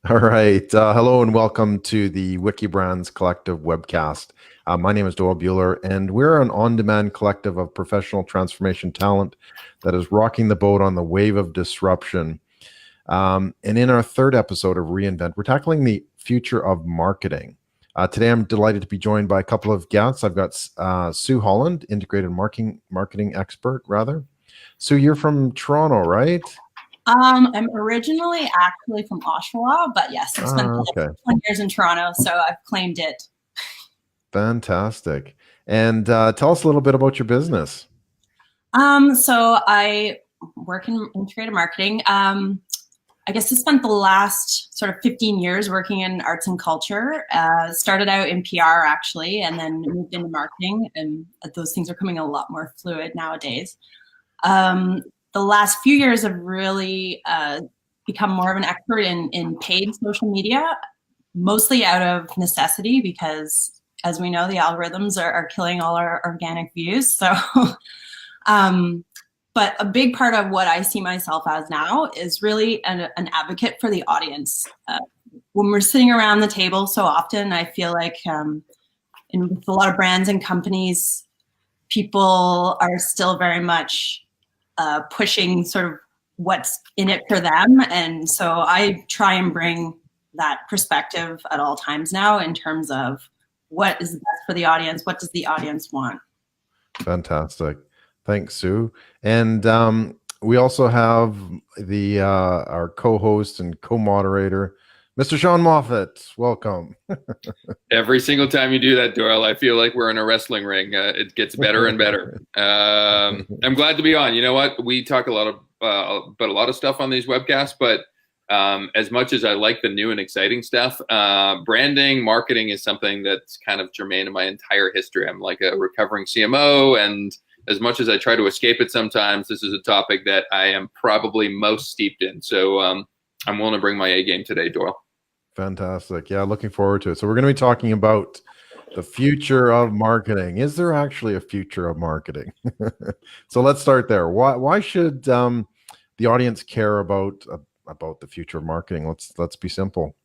All right. Hello and welcome to the Wikibrands Collective webcast. My name is Doyle Buehler, and we're an on-demand collective of professional transformation talent that is rocking the boat on the wave of disruption. And in our third episode of Reinvent, we're tackling the future of marketing. Today, I'm delighted to be joined by a couple of guests. I've got Sue Holland, integrated marketing expert, rather. Sue, you're from Toronto, right? I'm originally actually from Oshawa, but yes, I spent 20 years in Toronto, so I've claimed it. Fantastic. And tell us a little bit about your business. So I work in integrated marketing. I guess I spent the last sort of 15 years working in arts and culture. Started out in PR actually, and then moved into marketing, and those things are coming a lot more fluid nowadays. The last few years have really become more of an expert in paid social media, mostly out of necessity because, as we know, the algorithms are killing all our organic views. So, but a big part of what I see myself as now is really an advocate for the audience. When we're sitting around the table so often, I feel like with a lot of brands and companies, people are still very much pushing sort of what's in it for them. And so I try and bring that perspective at all times now in terms of what is best for the audience, what does the audience want. Fantastic. Thanks, Sue. And we also have our co-host and co-moderator, Mr. Sean Moffitt. Welcome. Every single time you do that, Doyle, I feel like we're in a wrestling ring. It gets better and better. I'm glad to be on. You know what? We talk about a lot of stuff on these webcasts, but as much as I like the new and exciting stuff, branding, marketing is something that's kind of germane to my entire history. I'm like a recovering CMO, and as much as I try to escape it sometimes, this is a topic that I am probably most steeped in. So I'm willing to bring my A game today, Doyle. Fantastic. Yeah, looking forward to it. So we're going to be talking about the future of marketing. Is there actually a future of marketing? So let's start there. Why should the audience care about the future of marketing? Let's be simple.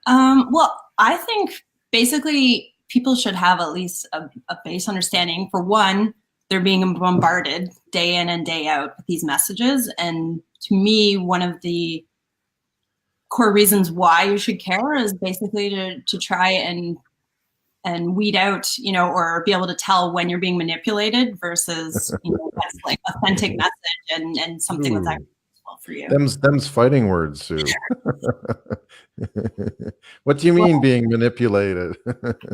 Well, I think basically people should have at least a base understanding. For one, they're being bombarded day in and day out with these messages. And to me, one of the core reasons why you should care is basically to try and weed out, or be able to tell when you're being manipulated versus, that's like authentic message and something that's actually useful for you. Them's fighting words, Sue. What do you mean being manipulated?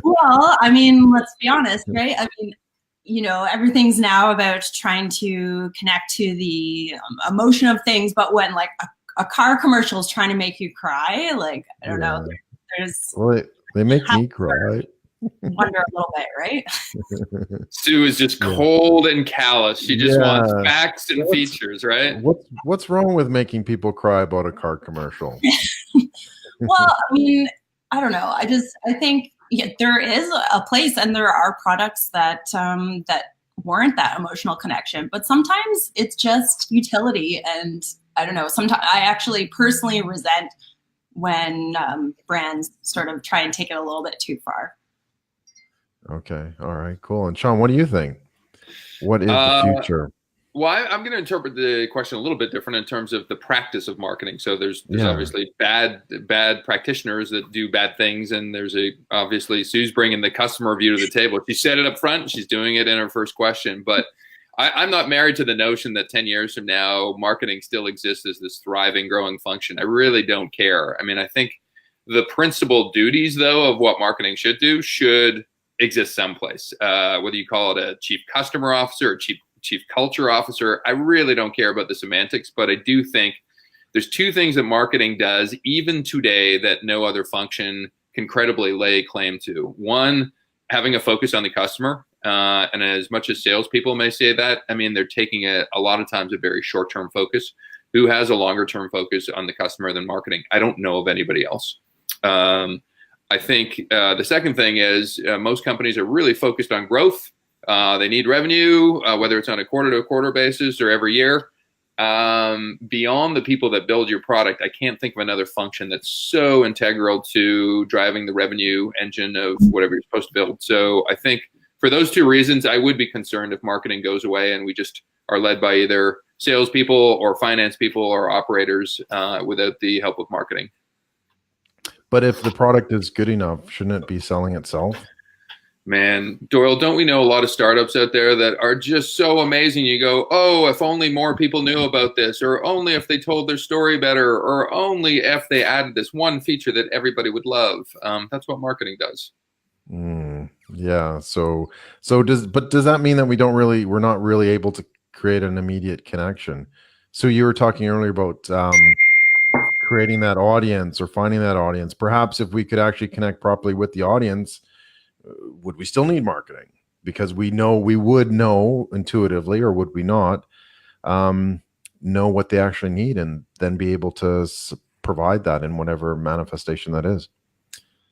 Well, I mean, let's be honest, right? I mean, everything's now about trying to connect to the emotion of things, but when like a car commercial is trying to make you cry, like, I don't know, well, they make me cry. Wonder a little bit, right? Sue is just cold and callous. She just wants facts and features, right? What's wrong with making people cry about a car commercial? Well, I mean, I don't know. I think there is a place, and there are products that warrant that emotional connection, but sometimes it's just utility. And I don't know, sometimes I actually personally resent when brands sort of try and take it a little bit too far. Okay. All right, cool. And Sean, what do you think? What is the future? Well, I'm going to interpret the question a little bit different in terms of the practice of marketing. So there's obviously bad practitioners that do bad things, and there's obviously Sue's bringing the customer view to the table. She said it up front. She's doing it in her first question, but I'm not married to the notion that 10 years from now, marketing still exists as this thriving, growing function. I really don't care. I mean, I think the principal duties, though, of what marketing should do should exist someplace. Whether you call it a chief customer officer or chief culture officer, I really don't care about the semantics, but I do think there's two things that marketing does even today that no other function can credibly lay claim to. One, having a focus on the customer. And as much as salespeople may say that, I mean, they're taking a lot of times a very short-term focus. Who has a longer-term focus on the customer than marketing? I don't know of anybody else. I think the second thing is most companies are really focused on growth. They need revenue, whether it's on a quarter-to-quarter basis or every year. beyond the people that build your product, I can't think of another function that's so integral to driving the revenue engine of whatever you're supposed to build. So I think for those two reasons, I would be concerned if marketing goes away and we just are led by either salespeople or finance people or operators without the help of marketing. But if the product is good enough, shouldn't it be selling itself? Man, Doyle, don't we know a lot of startups out there that are just so amazing? You go, oh, if only more people knew about this, or only if they told their story better, or only if they added this one feature that everybody would love. That's what marketing does. Yeah. So does that mean that we're not really able to create an immediate connection? So you were talking earlier about creating that audience or finding that audience. Perhaps if we could actually connect properly with the audience, would we still need marketing? Because we would know intuitively, or would we not know what they actually need and then be able to provide that in whatever manifestation that is?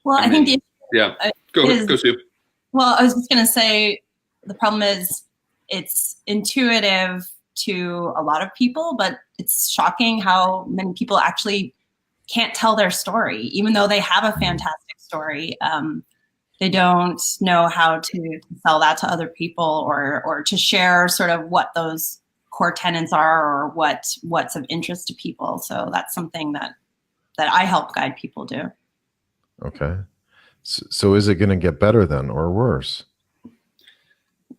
Well, I think go Sue. Well, I was just going to say the problem is it's intuitive to a lot of people, but it's shocking how many people actually can't tell their story, even though they have a fantastic story. They don't know how to sell that to other people or to share sort of what those core tenets are or what's of interest to people. So that's something that I help guide people do. Okay. So is it going to get better then or worse?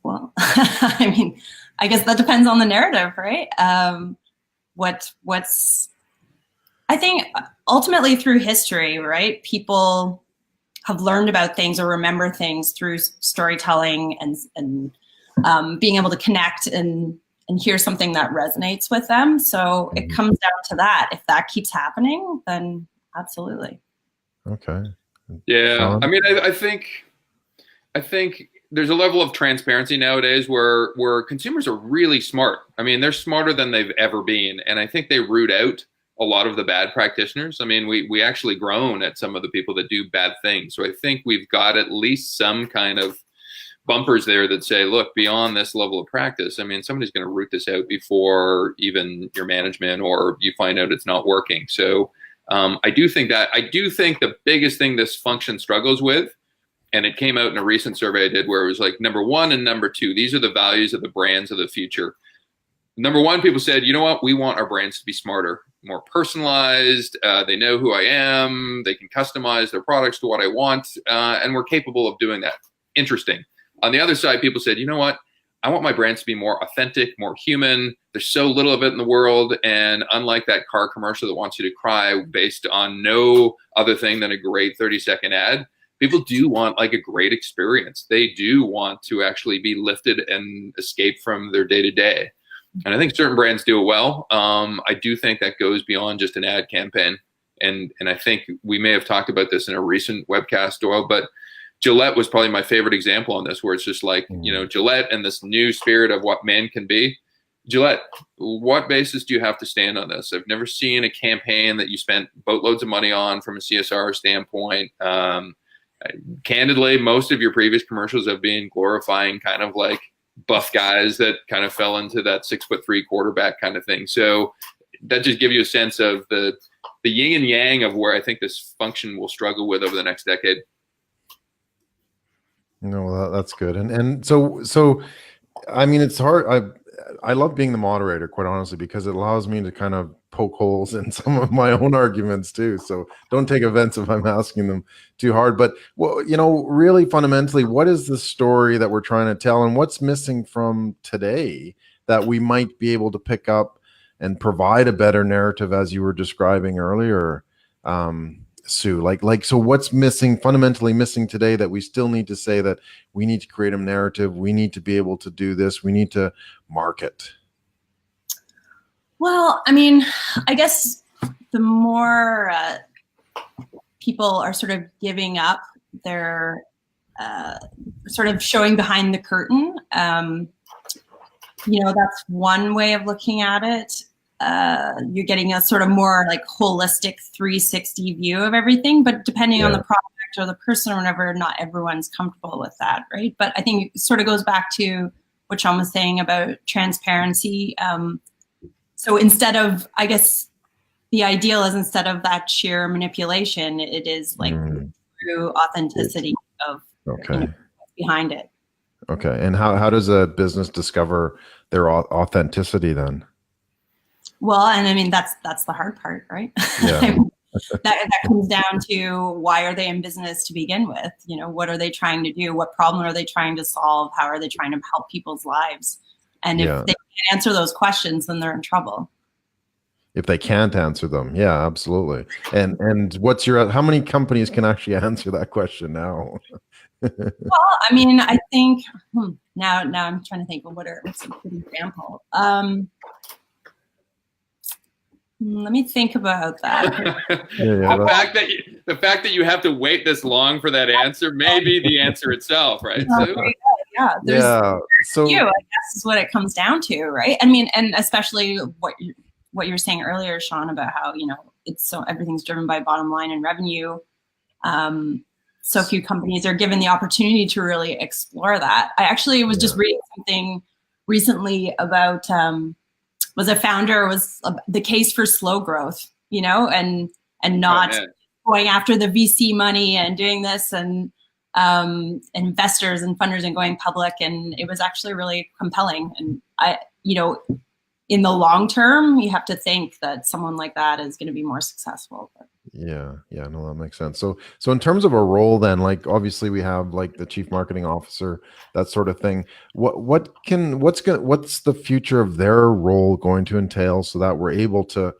Well, I mean, I guess that depends on the narrative, right? I think ultimately through history, right? People have learned about things or remember things through storytelling and being able to connect and hear something that resonates with them. So it comes down to that. If that keeps happening, then absolutely. Okay. Yeah. Sean? I mean, I think there's a level of transparency nowadays where consumers are really smart. I mean, they're smarter than they've ever been. And I think they root out a lot of the bad practitioners. I mean, we actually groan at some of the people that do bad things. So I think we've got at least some kind of bumpers there that say, look, beyond this level of practice, I mean, somebody's going to root this out before even your management or you find out it's not working. So I do think the biggest thing this function struggles with, and it came out in a recent survey I did where it was like number 1 and number 2, these are the values of the brands of the future. Number 1, people said, you know what, we want our brands to be smarter, more personalized. They know who I am. They can customize their products to what I want. And we're capable of doing that. Interesting. On the other side, people said, you know what, I want my brands to be more authentic, more human. There's so little of it in the world. And unlike that car commercial that wants you to cry based on no other thing than a great 30-second ad, people do want like a great experience. They do want to actually be lifted and escape from their day-to-day. And I think certain brands do it well. I do think that goes beyond just an ad campaign. And I think we may have talked about this in a recent webcast, Doyle, but Gillette was probably my favorite example on this, where it's just like, you know, Gillette and this new spirit of what men can be. Gillette, what basis do you have to stand on this? I've never seen a campaign that you spent boatloads of money on from a CSR standpoint. Candidly, most of your previous commercials have been glorifying kind of like buff guys that kind of fell into that 6'3" quarterback kind of thing. So that just gives you a sense of the yin and yang of where I think this function will struggle with over the next decade. No, that's good. And so, I mean, it's hard. I love being the moderator, quite honestly, because it allows me to kind of poke holes in some of my own arguments too. So don't take offense if I'm asking them too hard. But, well, you know, really fundamentally, what is the story that we're trying to tell, and what's missing from today that we might be able to pick up and provide a better narrative, as you were describing earlier, Sue? Like, so what's missing, fundamentally missing today, that we still need to say that we need to create a narrative, we need to be able to do this, we need to market? Well, I mean, I guess the more people are sort of giving up their sort of showing behind the curtain, you know, that's one way of looking at it. You're getting a sort of more like holistic 360 view of everything, but depending on the product or the person or whatever, not everyone's comfortable with that, right? But I think it sort of goes back to what Sean was saying about transparency. So instead of, I guess, the ideal is instead of that sheer manipulation, it is like true authenticity of behind it. Okay. And how does a business discover their authenticity then? Well, and I mean, that's the hard part, right? Yeah. that comes down to why are they in business to begin with? What are they trying to do? What problem are they trying to solve? How are they trying to help people's lives? And if they can't answer those questions, then they're in trouble. If they can't answer them. Yeah, absolutely. And what's how many companies can actually answer that question now? Well, I mean, I think now I'm trying to think of what's a good example. Let me think about that. The fact that you have to wait this long for that answer may be the answer itself, right? So I guess is what it comes down to, right? I mean, and especially what you were saying earlier, Sean, about how it's everything's driven by bottom line and revenue. So few companies are given the opportunity to really explore that. I actually was just reading something recently about the case for slow growth, and not going after the VC money and doing this and investors and funders and going public. And it was actually really compelling. And in the long term, you have to think that someone like that is going to be more successful. Yeah, no, that makes sense. So in terms of a role, then, like obviously we have like the chief marketing officer, that sort of thing. What's the future of their role going to entail, so that we're able to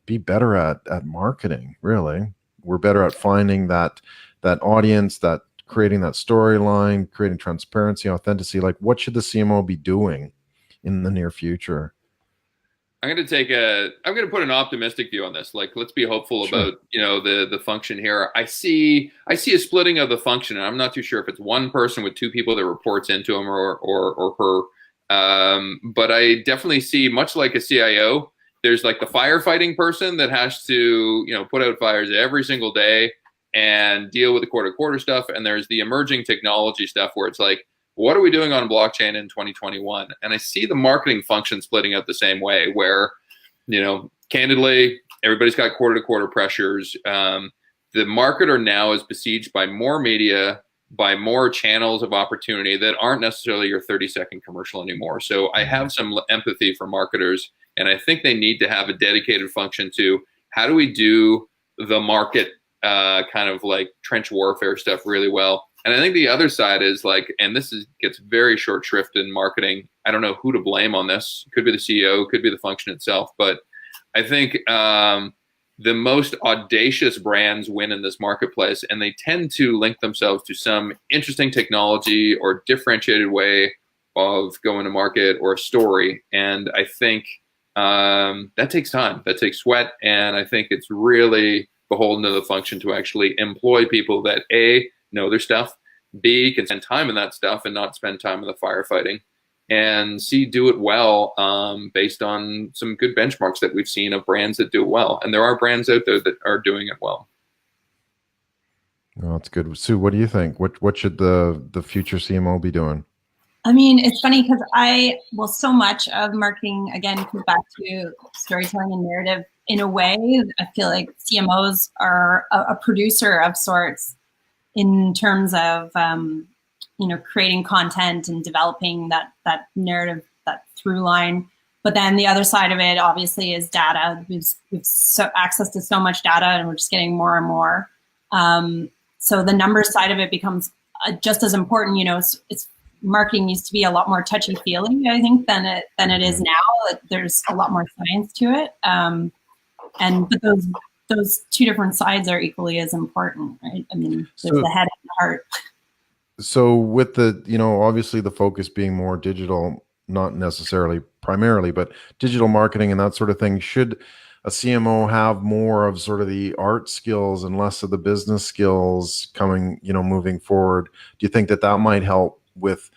be better at marketing? Really, we're better at finding that audience, that creating that storyline, creating transparency, authenticity. Like, what should the CMO be doing in the near future? I'm going to put an optimistic view on this. Like, let's be hopeful about, the function here. I see a splitting of the function, and I'm not too sure if it's one person with two people that reports into him or her. But I definitely see, much like a CIO, there's like the firefighting person that has to, put out fires every single day and deal with the quarter stuff. And there's the emerging technology stuff where it's like, what are we doing on blockchain in 2021? And I see the marketing function splitting up the same way, where, candidly, everybody's got quarter-to-quarter pressures. The marketer now is besieged by more media, by more channels of opportunity that aren't necessarily your 30-second commercial anymore. So I have some empathy for marketers, and I think they need to have a dedicated function to how do we do the market kind of like trench warfare stuff really well. And I think the other side is like, and gets very short shrift in marketing. I don't know who to blame on this. It could be the CEO, could be the function itself. But I think the most audacious brands win in this marketplace, and they tend to link themselves to some interesting technology or differentiated way of going to market or a story. And I think that takes time, that takes sweat. And I think it's really beholden to the function to actually employ people that A, know their stuff, B, can spend time in that stuff and not spend time in the firefighting, and C, do it well based on some good benchmarks that we've seen of brands that do it well. And there are brands out there that are doing it well. Oh, that's good. Sue, what do you think? What should the future CMO be doing? I mean, it's funny because so much of marketing, again, comes back to storytelling and narrative. In a way, I feel like CMOs are a producer of sorts, in terms of creating content and developing that narrative, that through line. But then the other side of it, obviously, is data. We've access to so much data, and we're just getting more and more. So the numbers side of it becomes just as important. It's marketing used to be a lot more touchy-feely, I think, than it is now. There's a lot more science to it, but those two different sides are equally as important, right? I mean, there's the head and the heart. So with the, obviously the focus being more digital, not necessarily primarily, but digital marketing and that sort of thing, should a CMO have more of sort of the art skills and less of the business skills coming, moving forward? Do you think that might help with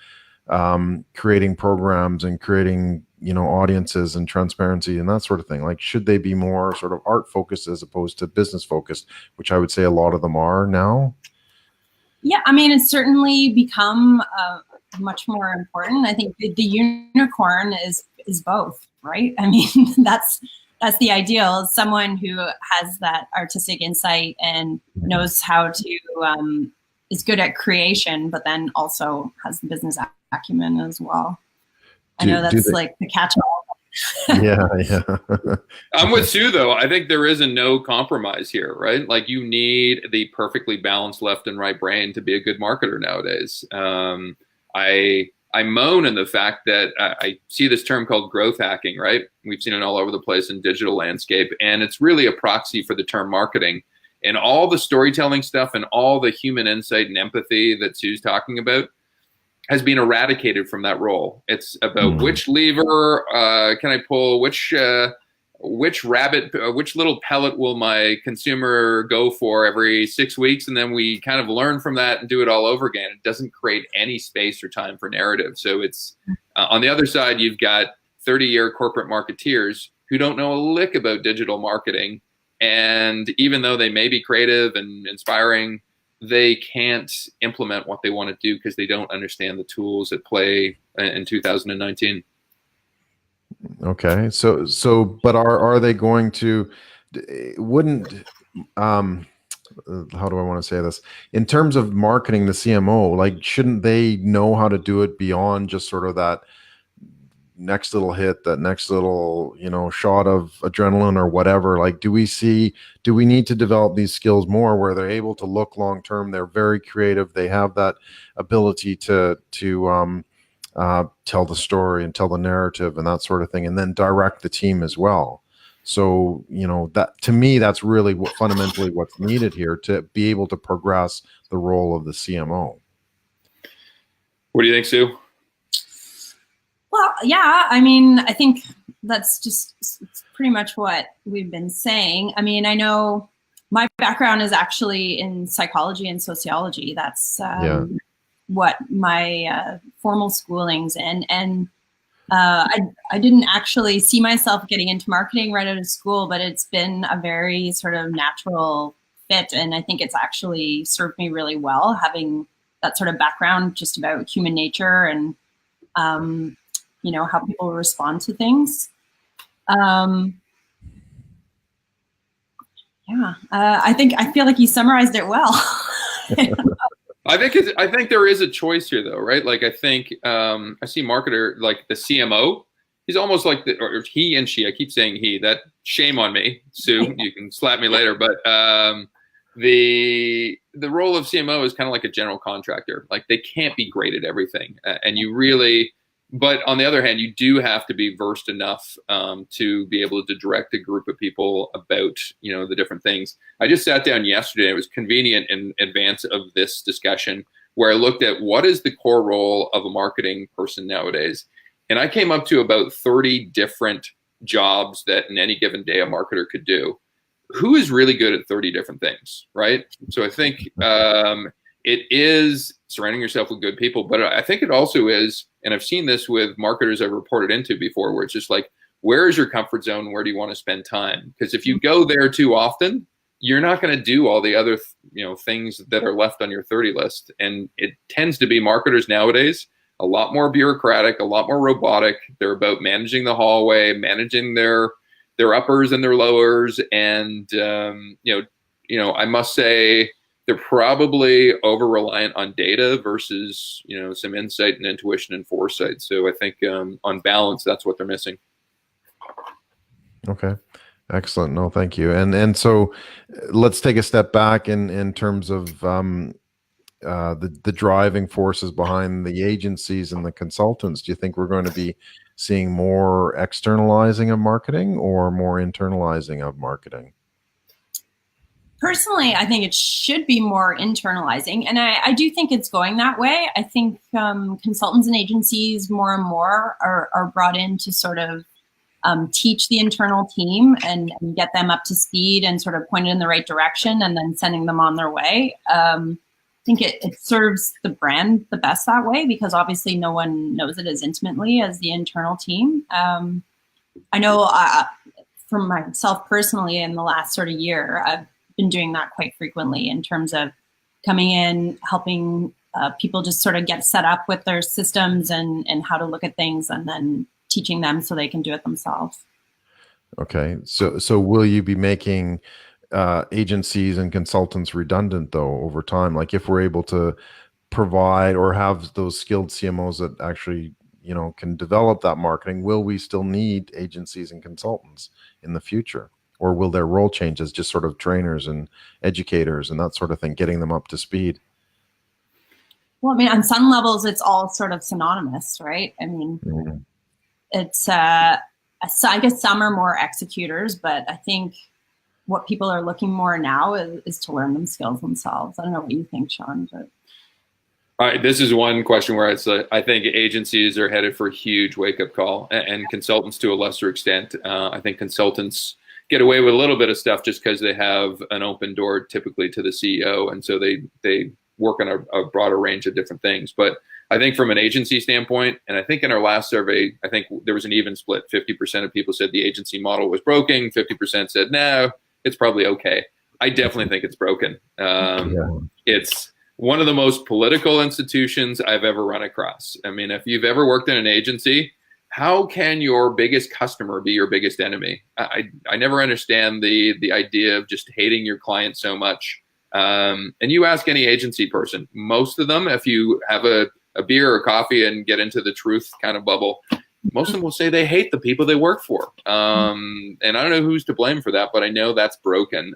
creating programs and creating, audiences and transparency and that sort of thing? Like, should they be more sort of art focused as opposed to business focused, which I would say a lot of them are now? Yeah, I mean, it's certainly become much more important. I think the unicorn is both, right? I mean, that's the ideal, someone who has that artistic insight and knows how to, is good at creation, but then also has the business acumen as well. I know that's like the catch-all. Yeah. I'm with Sue, though. I think there is a no compromise here, right? Like, you need the perfectly balanced left and right brain to be a good marketer nowadays. I moan in the fact that I see this term called growth hacking, right? We've seen it all over the place in digital landscape, and it's really a proxy for the term marketing. And all the storytelling stuff and all the human insight and empathy that Sue's talking about has been eradicated from that role. It's about which lever can I pull, which rabbit, which little pellet will my consumer go for every 6 weeks, and then we kind of learn from that and do it all over again. It doesn't create any space or time for narrative. So it's on the other side, you've got 30-year corporate marketeers who don't know a lick about digital marketing, and even though they may be creative and inspiring, they can't implement what they want to do because they don't understand the tools at play in 2019. Okay. So, but are they going to, wouldn't, how do I want to say this? In terms of marketing the CMO, like, shouldn't they know how to do it beyond just sort of that next little hit, that next little, shot of adrenaline or whatever? Like, do we need to develop these skills more where they're able to look long term? They're very creative. They have that ability to tell the story and tell the narrative and that sort of thing, and then direct the team as well. So, that, to me, that's really fundamentally what's needed here to be able to progress the role of the CMO. What do you think, Sue? Well, yeah, I mean, I think that's just pretty much what we've been saying. I mean, I know my background is actually in psychology and sociology. That's what my formal schooling's in. And I didn't actually see myself getting into marketing right out of school, but it's been a very sort of natural fit. And I think it's actually served me really well, having that sort of background just about human nature and, how people respond to things. I feel like you summarized it well. I think there is a choice here, though, right? Like, I think I see marketer, like the CMO, he's almost like or he and she. I keep saying he. That, shame on me, Sue. You can slap me later. But the role of CMO is kind of like a general contractor. Like, they can't be great at everything, and you really. But on the other hand, you do have to be versed enough to be able to direct a group of people about, the different things. I just sat down yesterday. It was convenient in advance of this discussion where I looked at what is the core role of a marketing person nowadays. And I came up to about 30 different jobs that in any given day a marketer could do. Who is really good at 30 different things, right? So I think it is surrounding yourself with good people, but I think it also is, and I've seen this with marketers I've reported into before, where it's just like, where is your comfort zone? Where do you want to spend time? Because if you go there too often, you're not going to do all the other, things that are left on your 30 list. And it tends to be marketers nowadays, a lot more bureaucratic, a lot more robotic. They're about managing the hallway, managing their uppers and their lowers. And, I must say, they're probably over-reliant on data versus, some insight and intuition and foresight. So I think on balance, that's what they're missing. Okay. Excellent. No, thank you. And so let's take a step back in terms of the driving forces behind the agencies and the consultants. Do you think we're going to be seeing more externalizing of marketing or more internalizing of marketing? Personally, I think it should be more internalizing, and I do think it's going that way. I think consultants and agencies more and more are brought in to sort of teach the internal team and get them up to speed and sort of point it in the right direction and then sending them on their way. I think it serves the brand the best that way because obviously no one knows it as intimately as the internal team. I know for myself personally in the last sort of year, I've been doing that quite frequently in terms of coming in, helping people just sort of get set up with their systems and how to look at things, and then teaching them so they can do it themselves. Okay. So will you be making agencies and consultants redundant though over time? Like if we're able to provide or have those skilled CMOs that actually, can develop that marketing, will we still need agencies and consultants in the future? Or will their role change as just sort of trainers and educators and that sort of thing, getting them up to speed? Well, I mean, on some levels, it's all sort of synonymous, right? I mean, it's, so I guess some are more executors, but I think what people are looking more now is to learn them skills themselves. I don't know what you think, Sean, but. All right, this is one question where I think agencies are headed for a huge wake-up call, and consultants to a lesser extent. I think consultants get away with a little bit of stuff just because they have an open door typically to the CEO, and so they work on a broader range of different things. But I think from an agency standpoint, and I think in our last survey, I think there was an even split. 50% of people said the agency model was broken. 50% said, no, it's probably okay. I definitely think it's broken. It's one of the most political institutions I've ever run across. I mean, if you've ever worked in an agency, how can your biggest customer be your biggest enemy? I never understand the idea of just hating your client so much. And you ask any agency person, most of them, if you have a beer or coffee and get into the truth kind of bubble, most of them will say they hate the people they work for. And I don't know who's to blame for that, but I know that's broken.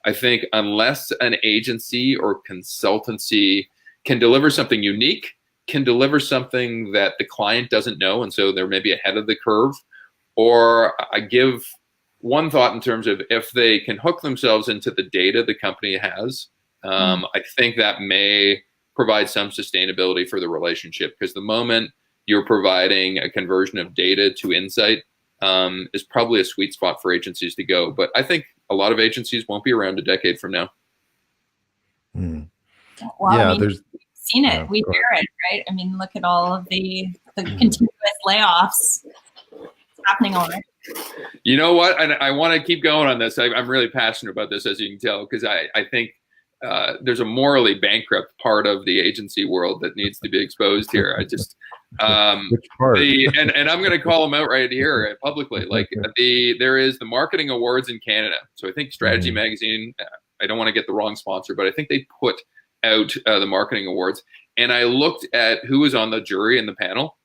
I think unless an agency or consultancy can deliver something unique, can deliver something that the client doesn't know, and so they're maybe ahead of the curve, or I give one thought in terms of if they can hook themselves into the data the company has, I think that may provide some sustainability for the relationship, because the moment you're providing a conversion of data to insight is probably a sweet spot for agencies to go. But I think a lot of agencies won't be around a decade from now. Well, Yeah, I mean, there's we've seen it. We hear it, right? I mean, look at all of the continuous layoffs happening already. You know what? And I want to keep going on this. I'm really passionate about this, as you can tell, because I think there's a morally bankrupt part of the agency world that needs to be exposed here. I just which part? and I'm going to call them out right here publicly. Like there is the marketing awards in Canada. So I think Strategy Magazine, I don't want to get the wrong sponsor, but I think they put out the marketing awards. And I looked at who was on the jury and the panel.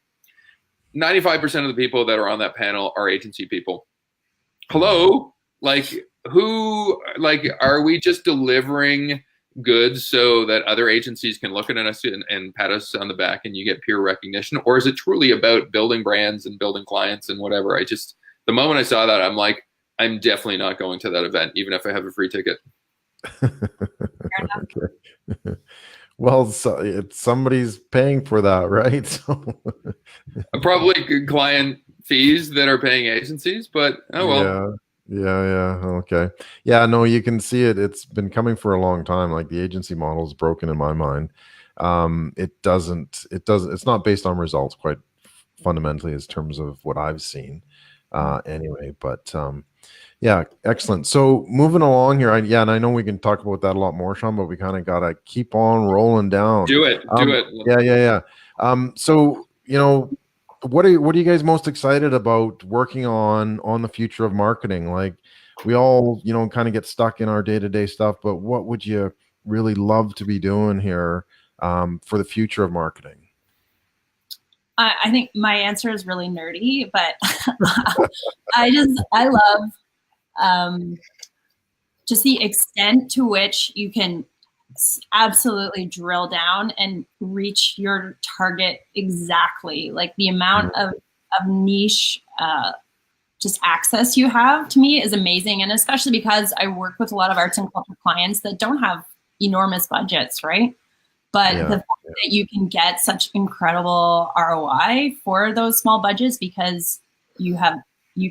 95% of the people that are on that panel are agency people. Hello? Like are we just delivering goods so that other agencies can look at us and pat us on the back and you get peer recognition? Or is it truly about building brands and building clients and whatever? The moment I saw that, I'm like, I'm definitely not going to that event, even if I have a free ticket. Okay. Well, somebody's paying for that, right? So probably client fees that are paying agencies, but oh well. Yeah. Okay. Yeah, no, you can see it. It's been coming for a long time. Like the agency model is broken in my mind. It's not based on results quite fundamentally as terms of what I've seen anyway, but yeah, excellent. So moving along here, and I know we can talk about that a lot more, Sean, but we kind of got to keep on rolling down. Do it. Yeah. So, what are you guys most excited about working on the future of marketing? Like we all, kind of get stuck in our day-to-day stuff, but what would you really love to be doing here for the future of marketing? I think my answer is really nerdy, but I love just the extent to which you can absolutely drill down and reach your target exactly. Like the amount of niche just access you have, to me, is amazing. And especially because I work with a lot of arts and culture clients that don't have enormous budgets, right? But the fact that you can get such incredible ROI for those small budgets because you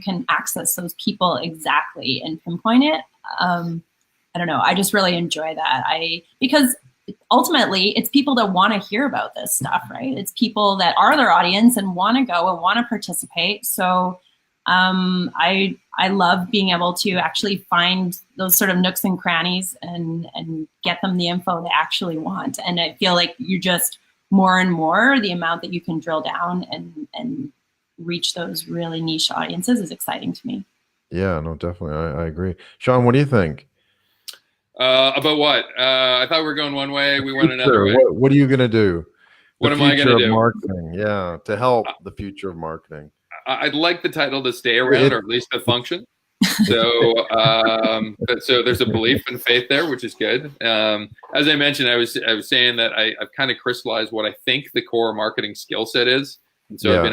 can access those people exactly and pinpoint it. I don't know. I just really enjoy that. Because ultimately it's people that want to hear about this stuff, right? It's people that are their audience and want to go and want to participate. So I love being able to actually find those sort of nooks and crannies and get them the info they actually want. And I feel like you just more and more the amount that you can drill down and reach those really niche audiences is exciting to me. Yeah, no, definitely. I agree. Sean, what do you think? About what? I thought we were going one way. We went another way. What are you going to do? What am I going to do? Marketing, yeah, to help the future of marketing. I'd like the title to stay around, or at least to function. So, so there's a belief and faith there, which is good. As I mentioned, I was saying that I've kind of crystallized what I think the core marketing skill set is, and so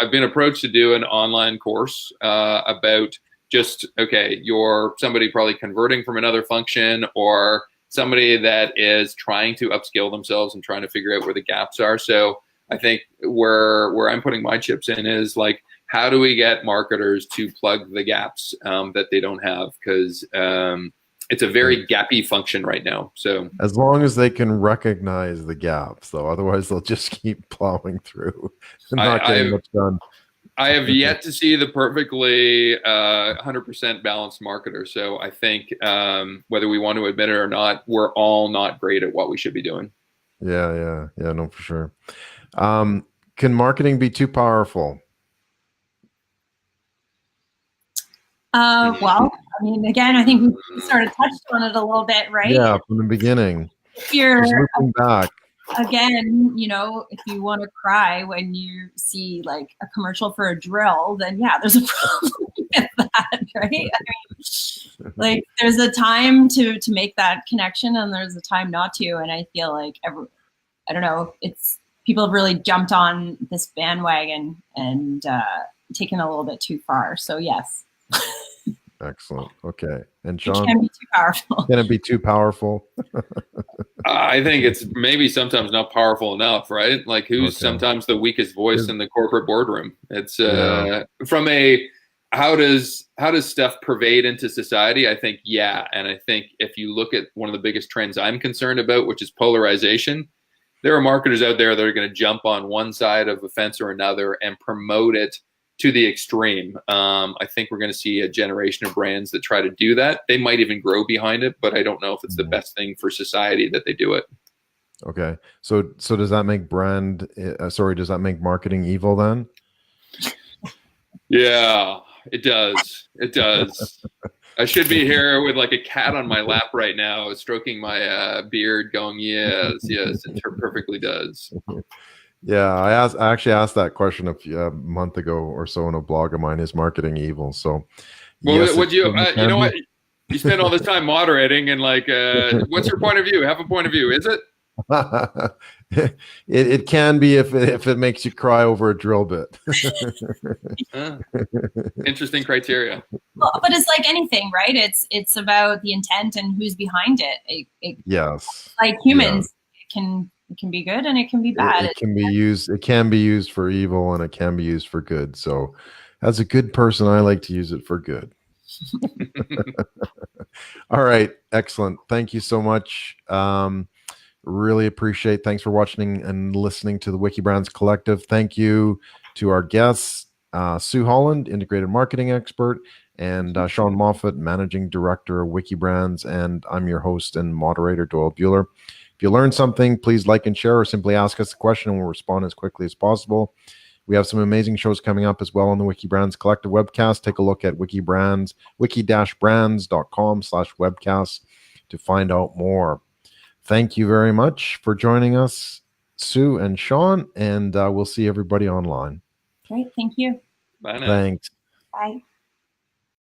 I've been approached to do an online course about just you're somebody probably converting from another function, or somebody that is trying to upskill themselves and trying to figure out where the gaps are. So I think where I'm putting my chips in is like, how do we get marketers to plug the gaps that they don't have? Because it's a very gappy function right now. So as long as they can recognize the gaps, though, otherwise they'll just keep plowing through and not getting much done. I have yet to see the perfectly 100% balanced marketer. So I think whether we want to admit it or not, we're all not great at what we should be doing. Yeah, no, for sure. Can marketing be too powerful? Well, I mean, again, I think we sort of touched on it a little bit, right? Yeah, from the beginning. If you're looking back. Again, if you want to cry when you see like a commercial for a drill, then yeah, there's a problem with that, right? I mean, like there's a time to make that connection, and there's a time not to. And I feel like I don't know, people have really jumped on this bandwagon and taken a little bit too far. So yes. Excellent. Okay. And Sean, it can be too powerful. Can it be too powerful? I think it's maybe sometimes not powerful enough, right? Like who's sometimes the weakest voice in the corporate boardroom? It's from how does stuff pervade into society? I think, yeah. And I think if you look at one of the biggest trends I'm concerned about, which is polarization, there are marketers out there that are going to jump on one side of a fence or another and promote it to the extreme. I think we're going to see a generation of brands that try to do that. They might even grow behind it, but I don't know if it's the best thing for society that they do it. Okay. So does that make does that make marketing evil then? Yeah, it does. It does. I should be here with like a cat on my lap right now, stroking my beard going, yes, it perfectly does. Yeah, I actually asked that question a month ago or so in a blog of mine. Is marketing evil? So, well, yes, would you? You know what? You spend all this time moderating, and like, what's your point of view? Have a point of view. Is it? It can be if it makes you cry over a drill bit. Interesting criteria. Well, but it's like anything, right? It's about the intent and who's behind it. Yes. Like humans, it can be good and it can be bad. It can be used for evil, and it can be used for good. So as a good person, I like to use it for good. All right. Excellent. Thank you so much. Really appreciate. Thanks for watching and listening to the Wikibrands Collective. Thank you to our guests, Sue Holland, integrated marketing expert, and Sean Moffitt, managing director of Wikibrands. And I'm your host and moderator, Doyle Buehler. If you learned something, please like and share, or simply ask us a question and we'll respond as quickly as possible. We have some amazing shows coming up as well on the Wikibrands Collective webcast. Take a look at wiki-brands.com/webcast to find out more. Thank you very much for joining us, Sue and Sean, and we'll see everybody online. Great. Thank you. Bye now. Thanks. Bye.